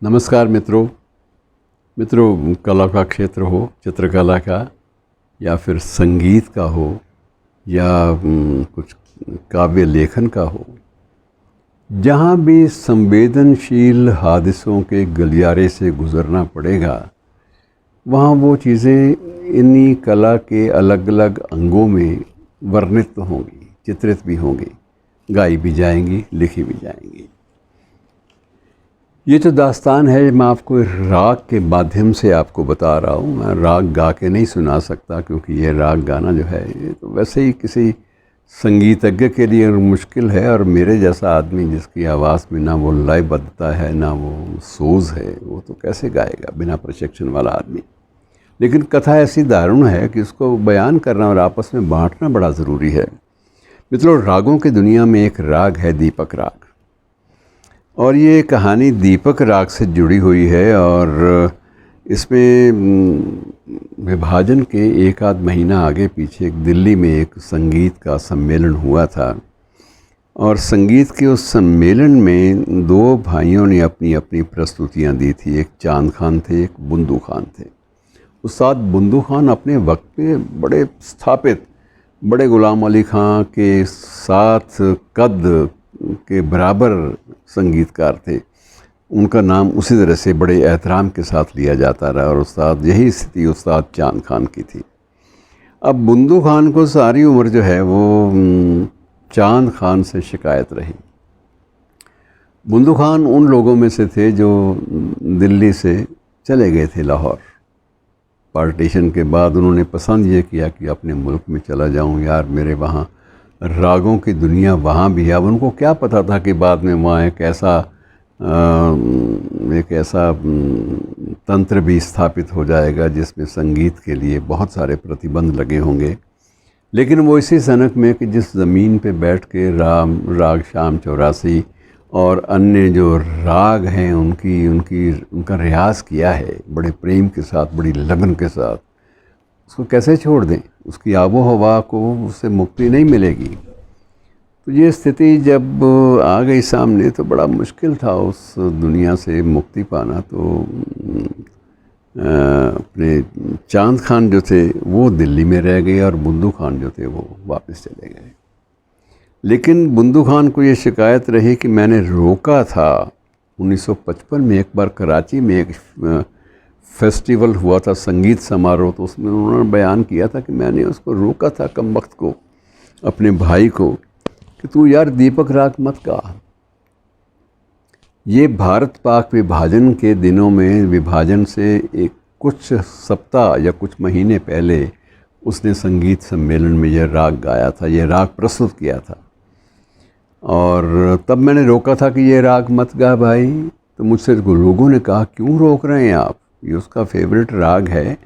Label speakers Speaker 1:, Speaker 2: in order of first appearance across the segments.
Speaker 1: नमस्कार मित्रों, कला का क्षेत्र हो, चित्रकला का या फिर संगीत का हो या कुछ काव्य लेखन का हो, जहाँ भी संवेदनशील हादिसों के गलियारे से गुज़रना पड़ेगा, वहाँ वो चीज़ें इन्हीं कला के अलग अलग अंगों में वर्णित तो होंगी, चित्रित भी होंगी, गाई भी जाएंगी, लिखी भी जाएंगी। ये तो दास्तान है, मैं आपको राग के माध्यम से आपको बता रहा हूँ। मैं राग गा के नहीं सुना सकता, क्योंकि ये राग गाना जो है ये तो वैसे ही किसी संगीतज्ञ के लिए मुश्किल है, और मेरे जैसा आदमी जिसकी आवाज़ में ना वो लयबद्धता है ना वो सोज है, वो तो कैसे गाएगा बिना प्रशिक्षण वाला आदमी। लेकिन कथा ऐसी दारुण है कि उसको बयान करना और आपस में बांटना बड़ा ज़रूरी है। मित्रों, रागों की दुनिया में एक राग है दीपक राग, और ये कहानी दीपक राग से जुड़ी हुई है। और इसमें विभाजन के एक आध महीना आगे पीछे दिल्ली में एक संगीत का सम्मेलन हुआ था, और संगीत के उस सम्मेलन में दो भाइयों ने अपनी अपनी प्रस्तुतियां दी थी। एक चांद खान थे, एक बुंदू खान थे। उस्ताद बुंदू खान अपने वक्त पे बड़े स्थापित, बड़े गुलाम अली खां के साथ कद के बराबर संगीतकार थे। उनका नाम उसी तरह से बड़े एहतराम के साथ लिया जाता रहा, और उस्ताद यही स्थिति उस्ताद चांद खान की थी। अब बुंदू खान को सारी उम्र जो है वो चांद खान से शिकायत रही। बुंदू खान उन लोगों में से थे जो दिल्ली से चले गए थे लाहौर। पार्टीशन के बाद उन्होंने पसंद ये किया कि अपने मुल्क में चला जाऊं, यार मेरे वहाँ रागों की दुनिया वहाँ भी है। अब उनको क्या पता था कि बाद में वहाँ एक ऐसा तंत्र भी स्थापित हो जाएगा जिसमें संगीत के लिए बहुत सारे प्रतिबंध लगे होंगे। लेकिन वो इसी सनक में कि जिस ज़मीन पे बैठ के राग शाम 84 और अन्य जो राग हैं उनका रियाज़ किया है बड़े प्रेम के साथ, बड़ी लगन के साथ, उसको कैसे छोड़ दें? उसकी आबो हवा को उससे मुक्ति नहीं मिलेगी। तो ये स्थिति जब आ गई सामने तो बड़ा मुश्किल था उस दुनिया से मुक्ति पाना। तो अपने चांद खान जो थे वो दिल्ली में रह गए, और बुंदू खान जो थे वो वापस चले गए। लेकिन बुंदू खान को ये शिकायत रही कि मैंने रोका था 1955 में, एक बार कराची में एक फेस्टिवल हुआ था, संगीत समारोह, तो उसमें उन्होंने बयान किया था कि मैंने उसको रोका था कमबख्त को, अपने भाई को, कि तू यार दीपक राग मत गा। ये भारत पाक विभाजन के दिनों में, विभाजन से एक कुछ सप्ताह या कुछ महीने पहले उसने संगीत सम्मेलन में यह राग गाया था, यह राग प्रस्तुत किया था। और तब मैंने रोका था कि ये राग मत गा भाई। तो मुझसे लोगों ने कहा क्यों रोक रहे हैं आप, ये उसका फेवरेट राग है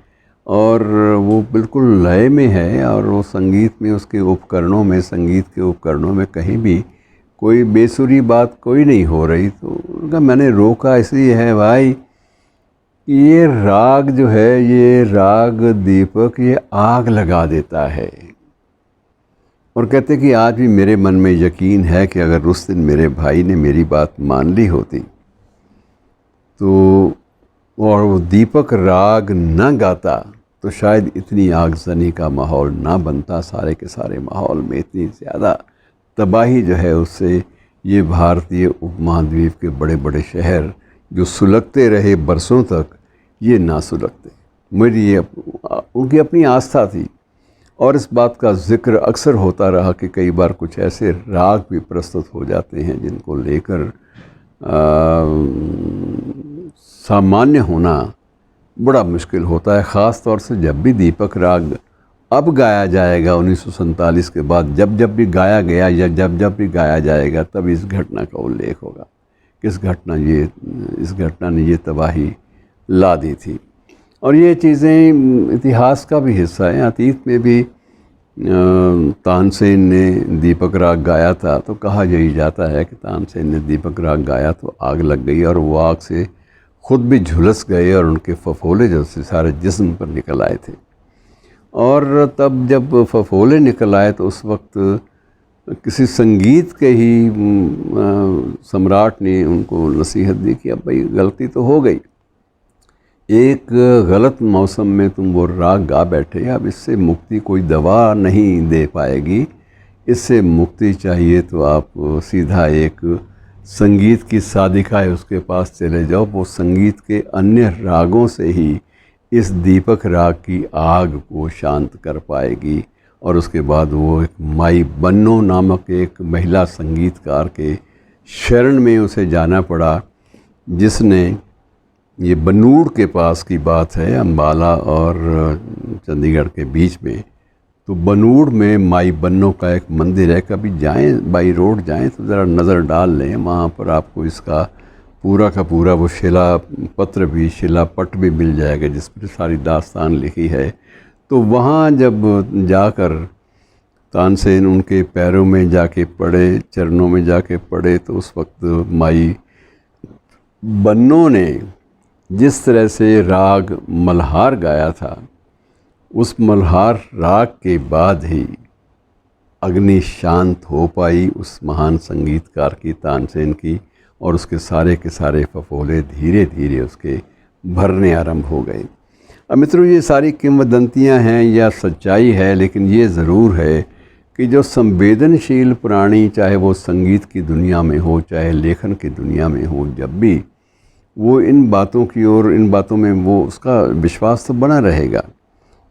Speaker 1: और वो बिल्कुल लय में है, और वो संगीत में उसके उपकरणों में, संगीत के उपकरणों में कहीं भी कोई बेसुरी बात कोई नहीं हो रही। तो उनका मैंने रोका इसलिए है भाई, ये राग जो है, ये राग दीपक, ये आग लगा देता है। और कहते कि आज भी मेरे मन में यकीन है कि अगर उस दिन मेरे भाई ने मेरी बात मान ली होती तो, और वो दीपक राग न गाता, तो शायद इतनी आगजनी का माहौल ना बनता। सारे के सारे माहौल में इतनी ज़्यादा तबाही जो है उससे ये भारतीय उपमहाद्वीप के बड़े बड़े शहर जो सुलगते रहे बरसों तक, ये ना सुलगते। मेरी ये उनकी अपनी आस्था थी, और इस बात का जिक्र अक्सर होता रहा कि कई बार कुछ ऐसे राग भी प्रस्तुत हो जाते हैं जिनको लेकर सामान्य होना बड़ा मुश्किल होता है। ख़ास तौर से जब भी दीपक राग अब गाया जाएगा 1947 के बाद, जब जब भी गाया गया या जब जब भी गाया जाएगा, तब इस घटना का उल्लेख होगा। इस घटना ने ये तबाही ला दी थी। और ये चीज़ें इतिहास का भी हिस्सा हैं। अतीत में भी तानसेन ने दीपक राग गाया था, तो कहा यही जाता है कि तानसेन ने दीपक राग गाया तो आग लग गई, और वो आग से ख़ुद भी झुलस गए, और उनके फफोले जो से सारे जिस्म पर निकल आए थे। और तब जब फफोले निकल आए तो उस वक्त किसी संगीत के ही सम्राट ने उनको नसीहत दी कि अब भाई गलती तो हो गई, एक गलत मौसम में तुम वो राग गा बैठे, अब इससे मुक्ति कोई दवा नहीं दे पाएगी। इससे मुक्ति चाहिए तो आप सीधा एक संगीत की साधिका है उसके पास चले जाओ, वो संगीत के अन्य रागों से ही इस दीपक राग की आग को शांत कर पाएगी। और उसके बाद वो एक माई बन्नो नामक एक महिला संगीतकार के शरण में उसे जाना पड़ा, जिसने, ये बन्नूड़ के पास की बात है, अम्बाला और चंडीगढ़ के बीच में, तो बन्नूड़ में माई बन्नो का एक मंदिर है। कभी जाएं, बाई रोड जाएं तो ज़रा नज़र डाल लें, वहाँ पर आपको इसका पूरा का पूरा वो शिला पत्र भी, शिलापट भी मिल जाएगा जिस पर सारी दास्तान लिखी है। तो वहाँ जब जाकर तानसेन उनके पैरों में जाके पड़े, चरणों में जाके पड़े, तो उस वक्त माई बन्नो ने जिस तरह से राग मल्हार गाया था, उस मल्हार राग के बाद ही अग्नि शांत हो पाई उस महान संगीतकार की, तानसेन की, और उसके सारे के सारे फफोले धीरे धीरे उसके भरने आरंभ हो गए। अब मित्रों, ये सारी किंवदंतियाँ हैं या सच्चाई है, लेकिन ये ज़रूर है कि जो संवेदनशील प्राणी, चाहे वो संगीत की दुनिया में हो, चाहे लेखन की दुनिया में हो, जब भी वो इन बातों की ओर, इन बातों में वो उसका विश्वास तो बना रहेगा।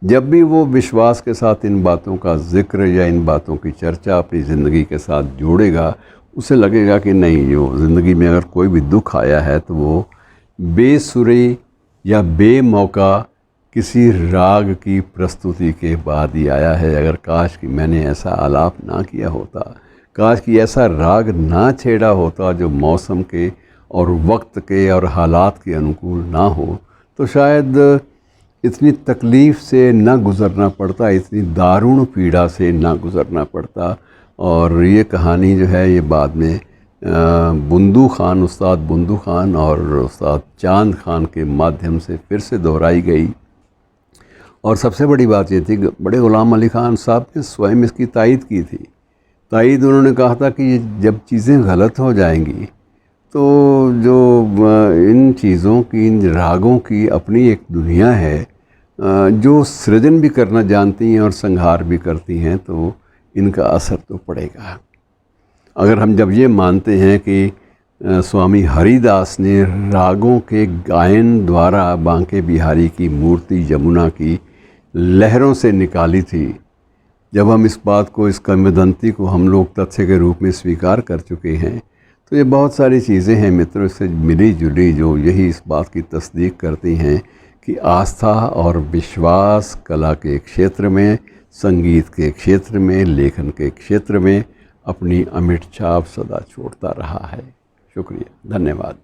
Speaker 1: जब भी वो विश्वास के साथ इन बातों का जिक्र या इन बातों की चर्चा अपनी ज़िंदगी के साथ जोड़ेगा, उसे लगेगा कि नहीं, जो ज़िंदगी में अगर कोई भी दुख आया है तो वो बेसुरी या बेमौका किसी राग की प्रस्तुति के बाद ही आया है। अगर काश कि मैंने ऐसा आलाप ना किया होता, काश कि ऐसा राग ना छेड़ा होता जो मौसम के और वक्त के और हालात के अनुकूल ना हो, तो शायद इतनी तकलीफ़ से ना गुज़रना पड़ता, इतनी दारुण पीड़ा से ना गुज़रना पड़ता। और ये कहानी जो है, ये बाद में बुंदू खान, उस्ताद बुंदू खान और उस्ताद चांद खान के माध्यम से फिर से दोहराई गई। और सबसे बड़ी बात ये थी कि बड़े ग़ुलाम अली ख़ान साहब ने स्वयं इसकी तायीद की थी। तायीद उन्होंने कहा था कि ये जब चीज़ें गलत हो जाएंगी तो जो इन चीज़ों की, इन रागों की अपनी एक दुनिया है, जो सृजन भी करना जानती हैं और संहार भी करती हैं, तो इनका असर तो पड़ेगा। अगर हम जब ये मानते हैं कि स्वामी हरिदास ने रागों के गायन द्वारा बांके बिहारी की मूर्ति यमुना की लहरों से निकाली थी, जब हम इस बात को, इस किंवदंती को हम लोग तथ्य के रूप में स्वीकार कर चुके हैं, तो ये बहुत सारी चीज़ें हैं मित्रों इससे मिली जुली जो यही इस बात की तस्दीक करती हैं कि आस्था और विश्वास कला के क्षेत्र में, संगीत के क्षेत्र में, लेखन के क्षेत्र में अपनी अमिट छाप सदा छोड़ता रहा है। शुक्रिया, धन्यवाद।